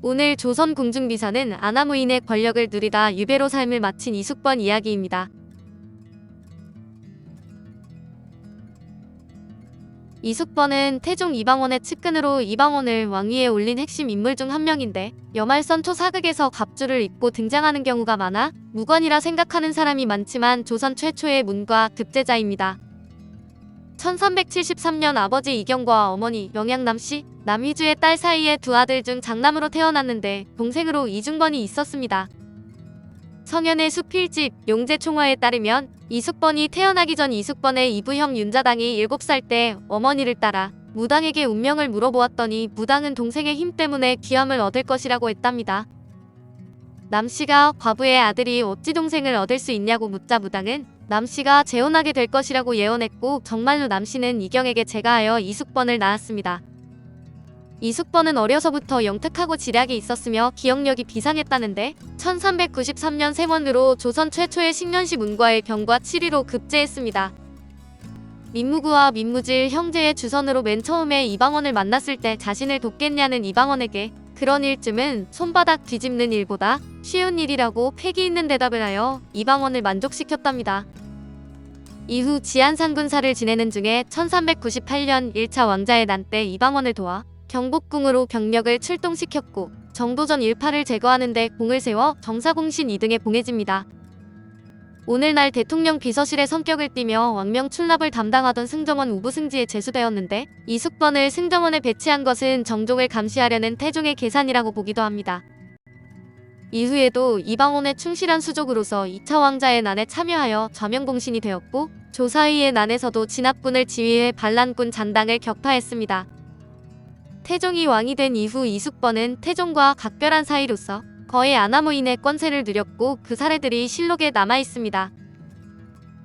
오늘 조선 공중비사는 아나무인의 권력을 누리다 유배로 삶을 마친 이숙번 이야기입니다. 이숙번은 태종 이방원의 측근으로 이방원을 왕위에 올린 핵심 인물 중 한 명인데 여말선 초사극에서 갑주를 입고 등장하는 경우가 많아 무관이라 생각하는 사람이 많지만 조선 최초의 문과 급제자입니다. 1373년 아버지 이경과 어머니 영양남씨, 남휘주의 딸 사이에 두 아들 중 장남으로 태어났는데 동생으로 이중번이 있었습니다. 성현의 수필집 용제총화에 따르면 이숙번이 태어나기 전 이숙번의 이부형 윤자당이 7살 때 어머니를 따라 무당에게 운명을 물어보았더니 무당은 동생의 힘 때문에 귀함을 얻을 것이라고 했답니다. 남씨가 과부의 아들이 어찌 동생을 얻을 수 있냐고 묻자 무당은 남씨가 재혼하게 될 것이라고 예언했고 정말로 남씨는 이경에게 제가하여 이숙번을 낳았습니다. 이숙번은 어려서부터 영특하고 지략이 있었으며 기억력이 비상했다는데 1393년 세원으로 조선 최초의 식년시 문과의 경과 7위로 급제했습니다. 민무구와 민무질 형제의 주선으로 맨 처음에 이방원을 만났을 때 자신을 돕겠냐는 이방원에게 그런 일쯤은 손바닥 뒤집는 일보다 쉬운 일이라고 패기 있는 대답을 하여 이방원을 만족시켰답니다. 이후 지한상군사를 지내는 중에 1398년 1차 왕자의 난 때 이방원을 도와 경복궁으로 병력을 출동시켰고 정도전 일파를 제거하는 데 공을 세워 정사공신 2등에 봉해집니다. 오늘날 대통령 비서실의 성격을 띠며 왕명 출납을 담당하던 승정원 우부승지에 제수되었는데 이숙번을 승정원에 배치한 것은 정종을 감시하려는 태종의 계산이라고 보기도 합니다. 이후에도 이방원에 충실한 수족으로서 2차 왕자의 난에 참여하여 좌명공신이 되었고 조사의의 난에서도 진압군을 지휘해 반란군 잔당을 격파했습니다. 태종이 왕이 된 이후 이숙번은 태종과 각별한 사이로서 거의 아나무인의 권세를 누렸고 그 사례들이 실록에 남아있습니다.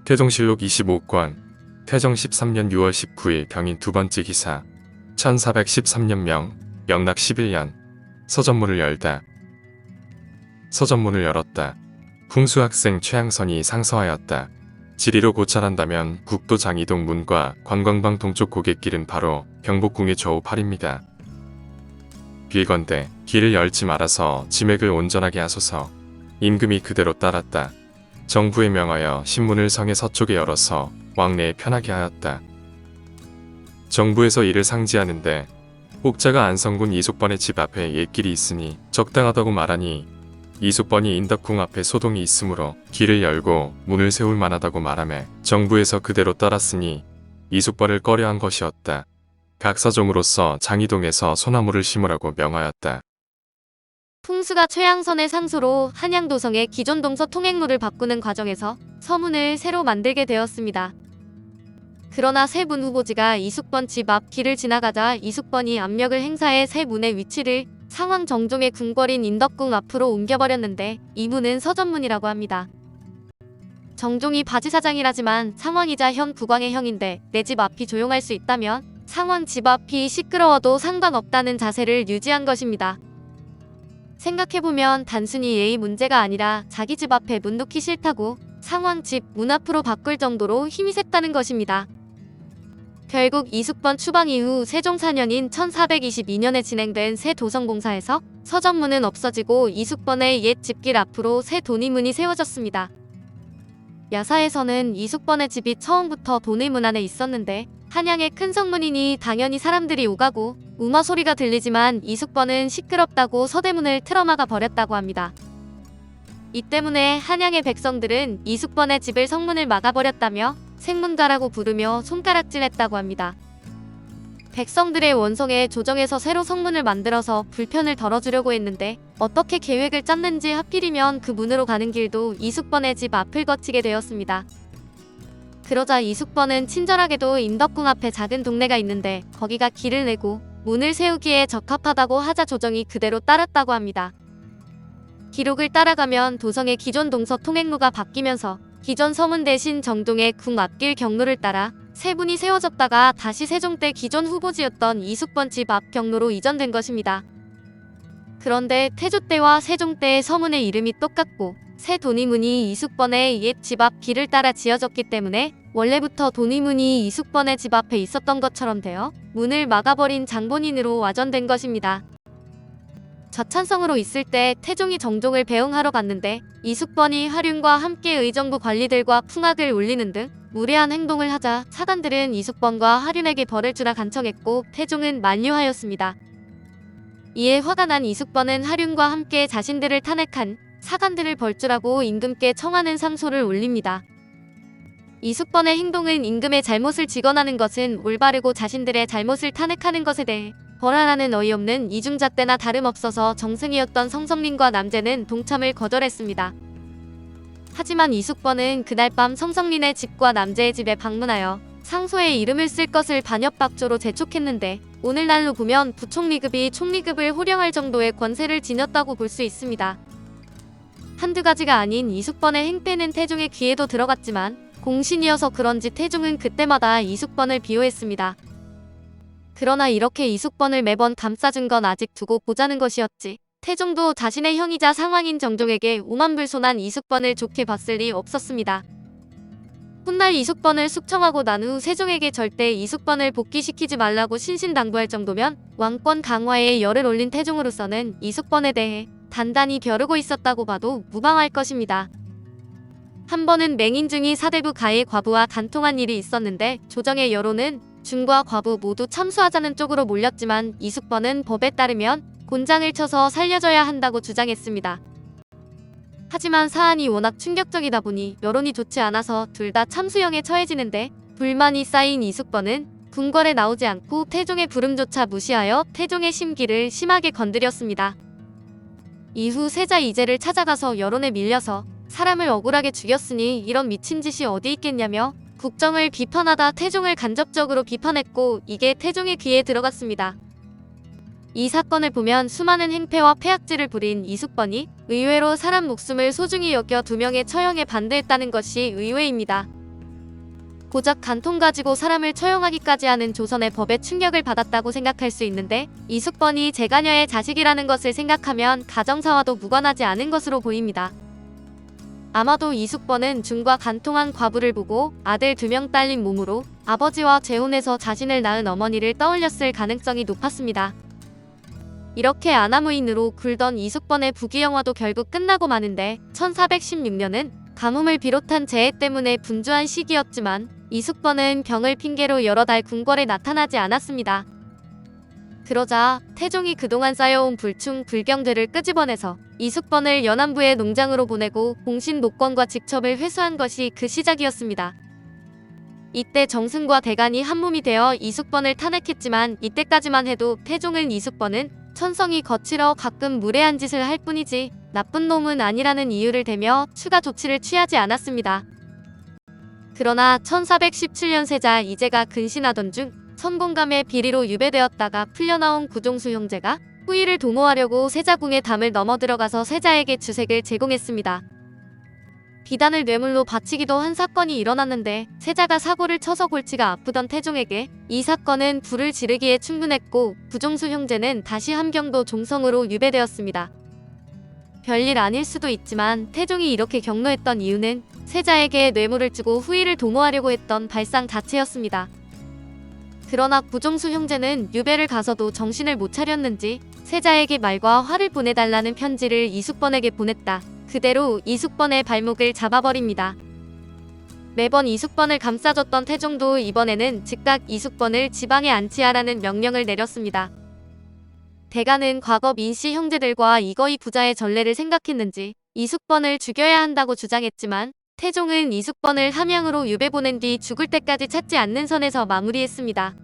태종실록 25권 태종 13년 6월 19일 병인 두 번째 기사 1413년 영락 11년 서전문을 열다. 서전문을 열었다. 풍수학생 최양선이 상서하였다. 지리로 고찰한다면 국도 장이동 문과 관광방 동쪽 고갯길은 바로 경복궁의 좌우 팔입니다. 빌건대 길을 열지 말아서 지맥을 온전하게 하소서. 임금이 그대로 따랐다. 정부에 명하여 신문을 성의 서쪽에 열어서 왕래에 편하게 하였다. 정부에서 이를 상지하는데 옥자가 안성군 이숙번의 집 앞에 옛길이 있으니 적당하다고 말하니 이숙번이 인덕궁 앞에 소동이 있으므로 길을 열고 문을 세울 만하다고 말하며 정부에서 그대로 따랐으니 이숙번을 꺼려한 것이었다. 각 서종으로서 장이동에서 소나무를 심으라고 명하였다. 풍수가 최양선의 상소로 한양도성의 기존 동서 통행로를 바꾸는 과정에서 서문을 새로 만들게 되었습니다. 그러나 새 문 후보지가 이숙번 집 앞 길을 지나가자 이숙번이 압력을 행사해 새 문의 위치를 상황 정종의 궁궐인 인덕궁 앞으로 옮겨버렸는데 이 문은 서전문이라고 합니다. 정종이 바지사장이라지만 상황이자 현 국왕의 형인데 내 집 앞이 조용할 수 있다면 상황 집 앞이 시끄러워도 상관없다는 자세를 유지한 것입니다. 생각해보면 단순히 예의 문제가 아니라 자기 집 앞에 문 놓기 싫다고 상황 집 문 앞으로 바꿀 정도로 힘이 셌다는 것입니다. 결국 이숙번 추방 이후 세종 4년인 1422년에 진행된 새 도성공사에서 서전문은 없어지고 이숙번의 옛 집길 앞으로 새 돈이문이 세워졌습니다. 야사에서는 이숙번의 집이 처음부터 돈의문 안에 있었는데 한양의 큰 성문이니 당연히 사람들이 오가고 우마 소리가 들리지만 이숙번은 시끄럽다고 서대문을 틀어막아 버렸다고 합니다. 이 때문에 한양의 백성들은 이숙번의 집을 성문을 막아버렸다며 생문가라고 부르며 손가락질했다고 합니다. 백성들의 원성에 조정해서 새로 성문을 만들어서 불편을 덜어주려고 했는데 어떻게 계획을 짰는지 하필이면 그 문으로 가는 길도 이숙번의 집 앞을 거치게 되었습니다. 그러자 이숙번은 친절하게도 인덕궁 앞에 작은 동네가 있는데 거기가 길을 내고 문을 세우기에 적합하다고 하자 조정이 그대로 따랐다고 합니다. 기록을 따라가면 도성의 기존 동서 통행로가 바뀌면서 기존 서문 대신 정종의 궁 앞길 경로를 따라 세 문이 세워졌다가 다시 세종 때 기존 후보지였던 이숙번 집 앞 경로로 이전된 것입니다. 그런데 태조 때와 세종 때의 서문의 이름이 똑같고 새 돈이문이 이숙번의 옛 집 앞 길을 따라 지어졌기 때문에 원래부터 돈이문이 이숙번의 집 앞에 있었던 것처럼 되어 문을 막아버린 장본인으로 와전된 것입니다. 좌찬성으로 있을 때 태종이 정종을 배웅하러 갔는데 이숙번이 하륜과 함께 의정부 관리들과 풍악을 울리는 등 무례한 행동을 하자 사관들은 이숙번과 하륜에게 벌을 주라 간청했고 태종은 만류하였습니다. 이에 화가 난 이숙번은 하륜과 함께 자신들을 탄핵한 사관들을 벌주라고 임금께 청하는 상소를 올립니다. 이숙번의 행동은 임금의 잘못을 직언하는 것은 올바르고 자신들의 잘못을 탄핵하는 것에 대해 벌하라는 어이없는 이중잣대나 다름없어서 정승이었던 성성민과 남재는 동참을 거절했습니다. 하지만 이숙번은 그날 밤 성성민의 집과 남재의 집에 방문하여 상소에 이름을 쓸 것을 반협박조로 재촉했는데 오늘날로 보면 부총리급이 총리급을 호령할 정도의 권세를 지녔다고 볼 수 있습니다. 한두 가지가 아닌 이숙번의 행패는 태종의 귀에도 들어갔지만 공신이어서 그런지 태종은 그때마다 이숙번을 비호했습니다. 그러나 이렇게 이숙번을 매번 감싸준 건 아직 두고 보자는 것이었지. 태종도 자신의 형이자 상왕인 정종에게 오만불손한 이숙번을 좋게 봤을 리 없었습니다. 훗날 이숙번을 숙청하고 난 후 세종에게 절대 이숙번을 복귀시키지 말라고 신신당부할 정도면 왕권 강화에 열을 올린 태종으로서는 이숙번에 대해 단단히 벼르고 있었다고 봐도 무방할 것입니다. 한 번은 맹인중이 사대부 가의 과부와 간통한 일이 있었는데 조정의 여론은 중과 과부 모두 참수하자는 쪽으로 몰렸지만 이숙번은 법에 따르면 곤장을 쳐서 살려줘야 한다고 주장했습니다. 하지만 사안이 워낙 충격적이다 보니 여론이 좋지 않아서 둘 다 참수형에 처해지는데 불만이 쌓인 이숙번은 궁궐에 나오지 않고 태종의 부름조차 무시하여 태종의 심기를 심하게 건드렸습니다. 이후 세자 이재를 찾아가서 여론에 밀려서 사람을 억울하게 죽였으니 이런 미친 짓이 어디 있겠냐며 국정을 비판하다 태종을 간접적으로 비판했고 이게 태종의 귀에 들어갔습니다. 이 사건을 보면 수많은 행패와 폐악질을 부린 이숙번이 의외로 사람 목숨을 소중히 여겨 2명의 처형에 반대했다는 것이 의외입니다. 고작 간통 가지고 사람을 처형하기까지 하는 조선의 법에 충격을 받았다고 생각할 수 있는데 이숙번이 제가녀의 자식이라는 것을 생각하면 가정사와도 무관하지 않은 것으로 보입니다. 아마도 이숙번은 중과 간통한 과부를 보고 아들 2명 딸린 몸으로 아버지와 재혼해서 자신을 낳은 어머니를 떠올렸을 가능성이 높았습니다. 이렇게 아나무인으로 굴던 이숙번의 부귀영화도 결국 끝나고 마는데 1416년은 가뭄을 비롯한 재해 때문에 분주한 시기였지만 이숙번은 병을 핑계로 여러 달 궁궐에 나타나지 않았습니다. 그러자 태종이 그동안 쌓여온 불충 불경들을 끄집어내서 이숙번을 연안부의 농장으로 보내고 공신 노권과 직첩을 회수한 것이 그 시작이었습니다. 이때 정승과 대간이 한몸이 되어 이숙번을 탄핵했지만 이때까지만 해도 태종은 이숙번은 천성이 거칠어 가끔 무례한 짓을 할 뿐이지 나쁜 놈은 아니라는 이유를 대며 추가 조치를 취하지 않았습니다. 그러나 1417년 세자 이재가 근신하던 중 선공감의 비리로 유배되었다가 풀려나온 구종수 형제가 후위를 도모하려고 세자궁의 담을 넘어들어가서 세자에게 주색을 제공했습니다. 비단을 뇌물로 바치기도 한 사건이 일어났는데 세자가 사고를 쳐서 골치가 아프던 태종에게 이 사건은 불을 지르기에 충분했고 구종수 형제는 다시 함경도 종성으로 유배되었습니다. 별일 아닐 수도 있지만 태종이 이렇게 경로했던 이유는 세자에게 뇌물을 주고 후위를 도모하려고 했던 발상 자체였습니다. 그러나 구종수 형제는 유배를 가서도 정신을 못 차렸는지 세자에게 말과 화를 보내달라는 편지를 이숙번에게 보냈다. 그대로 이숙번의 발목을 잡아버립니다. 매번 이숙번을 감싸줬던 태종도 이번에는 즉각 이숙번을 지방에 안치하라는 명령을 내렸습니다. 대간은 과거 민씨 형제들과 이거이 부자의 전례를 생각했는지 이숙번을 죽여야 한다고 주장했지만 태종은 이숙번을 함양으로 유배 보낸 뒤 죽을 때까지 찾지 않는 선에서 마무리했습니다.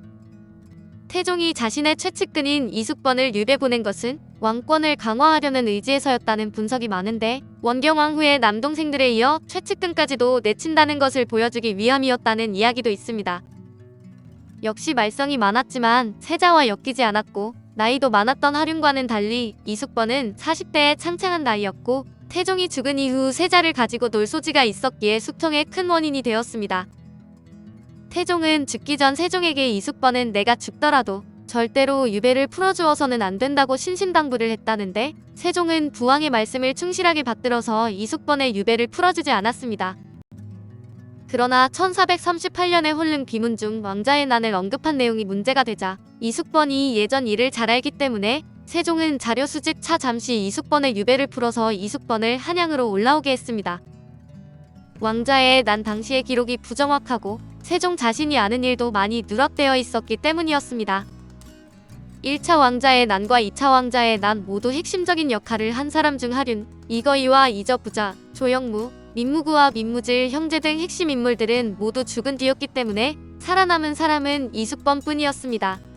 태종이 자신의 최측근인 이숙번을 유배 보낸 것은 왕권을 강화하려는 의지에서였다는 분석이 많은데 원경왕 후의 남동생들에 이어 최측근까지도 내친다는 것을 보여주기 위함이었다는 이야기도 있습니다. 역시 말썽이 많았지만 세자와 엮이지 않았고 나이도 많았던 하륜과는 달리 이숙번은 40대의 창창한 나이였고 태종이 죽은 이후 세자를 가지고 놀 소지가 있었기에 숙청의 큰 원인이 되었습니다. 태종은 죽기 전 세종에게 이숙번은 내가 죽더라도 절대로 유배를 풀어주어서는 안 된다고 신신당부를 했다는데 세종은 부왕의 말씀을 충실하게 받들어서 이숙번의 유배를 풀어주지 않았습니다. 그러나 1438년에 홀른 비문 중 왕자의 난을 언급한 내용이 문제가 되자 이숙번이 예전 일을 잘 알기 때문에 세종은 자료 수집 차 잠시 이숙번의 유배를 풀어서 이숙번을 한양으로 올라오게 했습니다. 왕자의 난 당시의 기록이 부정확하고 세종 자신이 아는 일도 많이 누락되어 있었기 때문이었습니다. 1차 왕자의 난과 2차 왕자의 난 모두 핵심적인 역할을 한 사람 중 하륜, 이거이와 이저부자, 조영무, 민무구와 민무질 형제 등 핵심 인물들은 모두 죽은 뒤였기 때문에 살아남은 사람은 이숙번 뿐이었습니다.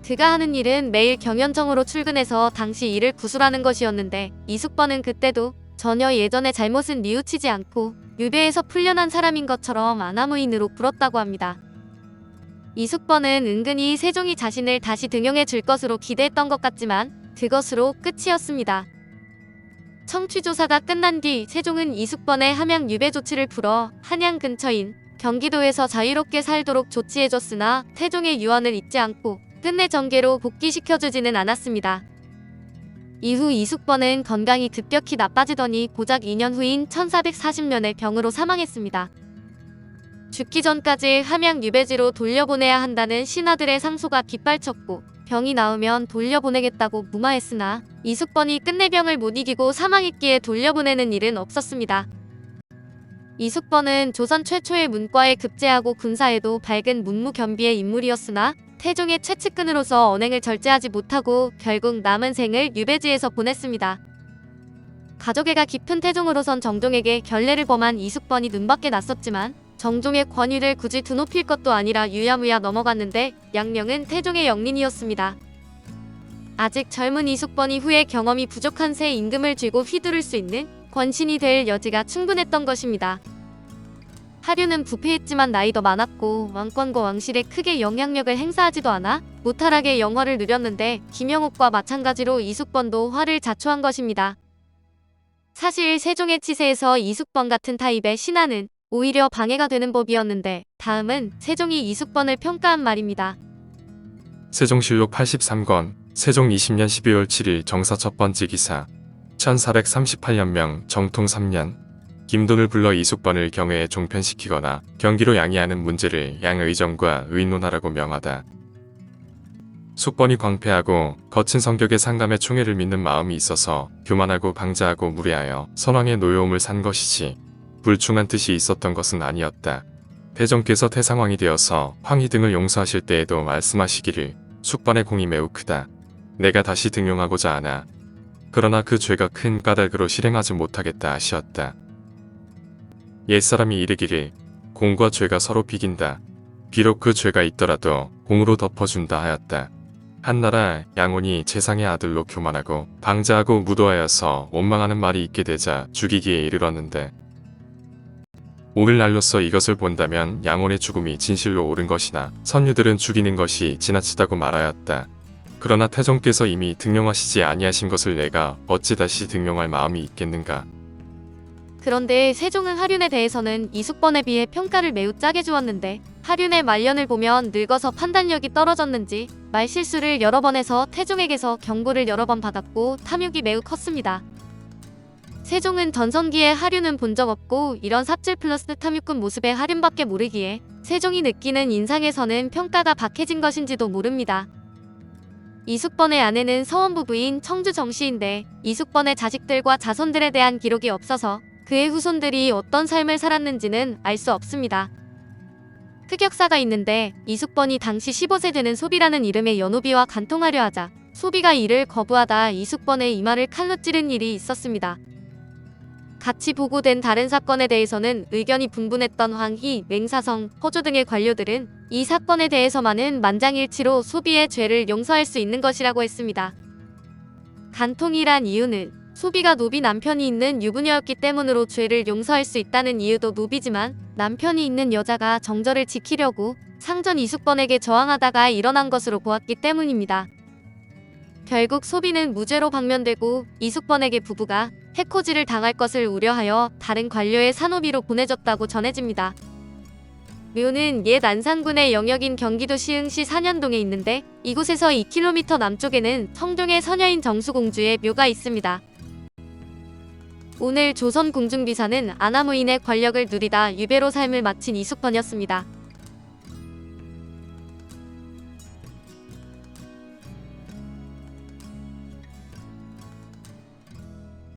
그가 하는 일은 매일 경연청으로 출근해서 당시 일을 구술하는 것이었는데 이숙번은 그때도 전혀 예전의 잘못은 뉘우치지 않고 유배에서 풀려난 사람인 것처럼 아나무인으로 굴었다고 합니다. 이숙번은 은근히 세종이 자신을 다시 등용해 줄 것으로 기대했던 것 같지만 그것으로 끝이었습니다. 청취조사가 끝난 뒤 세종은 이숙번의 함양 유배 조치를 풀어 한양 근처인 경기도에서 자유롭게 살도록 조치해줬으나 태종의 유언을 잊지 않고 끝내 정계로 복귀시켜주지는 않았습니다. 이후 이숙번은 건강이 급격히 나빠지더니 고작 2년 후인 1440년에 병으로 사망했습니다. 죽기 전까지 함양 유배지로 돌려보내야 한다는 신하들의 상소가 빗발쳤고 병이 나으면 돌려보내겠다고 무마했으나 이숙번이 끝내 병을 못 이기고 사망했기에 돌려보내는 일은 없었습니다. 이숙번은 조선 최초의 문과에 급제하고 군사에도 밝은 문무겸비의 인물이었으나 태종의 최측근으로서 언행을 절제하지 못하고 결국 남은 생을 유배지에서 보냈습니다. 가족애가 깊은 태종으로선 정종에게 결례를 범한 이숙번이 눈밖에 났었지만 정종의 권위를 굳이 드높일 것도 아니라 유야무야 넘어갔는데 양령은 태종의 영린이었습니다. 아직 젊은 이숙번이 후에 경험이 부족한 새 임금을 쥐고 휘두를 수 있는 권신이 될 여지가 충분했던 것입니다. 하륜은 부패했지만 나이도 많았고 왕권과 왕실에 크게 영향력을 행사하지도 않아 무탈하게 영화를 누렸는데 김영옥과 마찬가지로 이숙번도 화를 자초한 것입니다. 사실 세종의 치세에서 이숙번 같은 타입의 신하는 오히려 방해가 되는 법이었는데 다음은 세종이 이숙번을 평가한 말입니다. 세종실록 83권 세종 20년 12월 7일 정사 첫 번째 기사 1438년명 정통 3년 김돈을 불러 이숙번을 경회에 종편시키거나 경기로 양해하는 문제를 양의정과 의논하라고 명하다. 숙번이 광패하고 거친 성격의 상감의 총애를 믿는 마음이 있어서 교만하고 방자하고 무례하여 선왕의 노여움을 산 것이지 불충한 뜻이 있었던 것은 아니었다. 태종께서 태상왕이 되어서 황희 등을 용서하실 때에도 말씀하시기를 숙번의 공이 매우 크다. 내가 다시 등용하고자 하나. 그러나 그 죄가 큰 까닭으로 실행하지 못하겠다 하시었다. 옛사람이 이르기를 공과 죄가 서로 비긴다. 비록 그 죄가 있더라도 공으로 덮어준다 하였다. 한나라 양온이 재상의 아들로 교만하고 방자하고 무도하여서 원망하는 말이 있게 되자 죽이기에 이르렀는데 오늘날로서 이것을 본다면 양온의 죽음이 진실로 옳은 것이나 선유들은 죽이는 것이 지나치다고 말하였다. 그러나 태종께서 이미 등용하시지 아니하신 것을 내가 어찌 다시 등용할 마음이 있겠는가. 그런데 세종은 하륜에 대해서는 이숙번에 비해 평가를 매우 짜게 주었는데 하륜의 말년을 보면 늙어서 판단력이 떨어졌는지 말실수를 여러 번 해서 태종에게서 경고를 여러 번 받았고 탐욕이 매우 컸습니다. 세종은 전성기에 하륜은 본 적 없고 이런 삽질 플러스 탐욕꾼 모습의 하륜밖에 모르기에 세종이 느끼는 인상에서는 평가가 박해진 것인지도 모릅니다. 이숙번의 아내는 서원부부인 청주 정씨인데 이숙번의 자식들과 자손들에 대한 기록이 없어서 그의 후손들이 어떤 삶을 살았는지는 알 수 없습니다. 흑역사가 있는데 이숙번이 당시 15세 되는 소비라는 이름의 연호비와 간통하려 하자 소비가 이를 거부하다 이숙번의 이마를 칼로 찌른 일이 있었습니다. 같이 보고된 다른 사건에 대해서는 의견이 분분했던 황희, 맹사성, 허조 등의 관료들은 이 사건에 대해서만은 만장일치로 소비의 죄를 용서할 수 있는 것이라고 했습니다. 간통이란 이유는 소비가 노비 남편이 있는 유부녀였기 때문으로 죄를 용서할 수 있다는 이유도 노비지만 남편이 있는 여자가 정절을 지키려고 상전 이숙번에게 저항하다가 일어난 것으로 보았기 때문입니다. 결국 소비는 무죄로 방면되고 이숙번에게 부부가 해코지를 당할 것을 우려하여 다른 관료의 산호비로 보내졌다고 전해집니다. 묘는 옛 안산군의 영역인 경기도 시흥시 산현동에 있는데 이곳에서 2km 남쪽에는 성종의 서녀인 정수공주의 묘가 있습니다. 오늘 조선 궁중비사는 아나무인의 권력을 누리다 유배로 삶을 마친 이숙번이었습니다.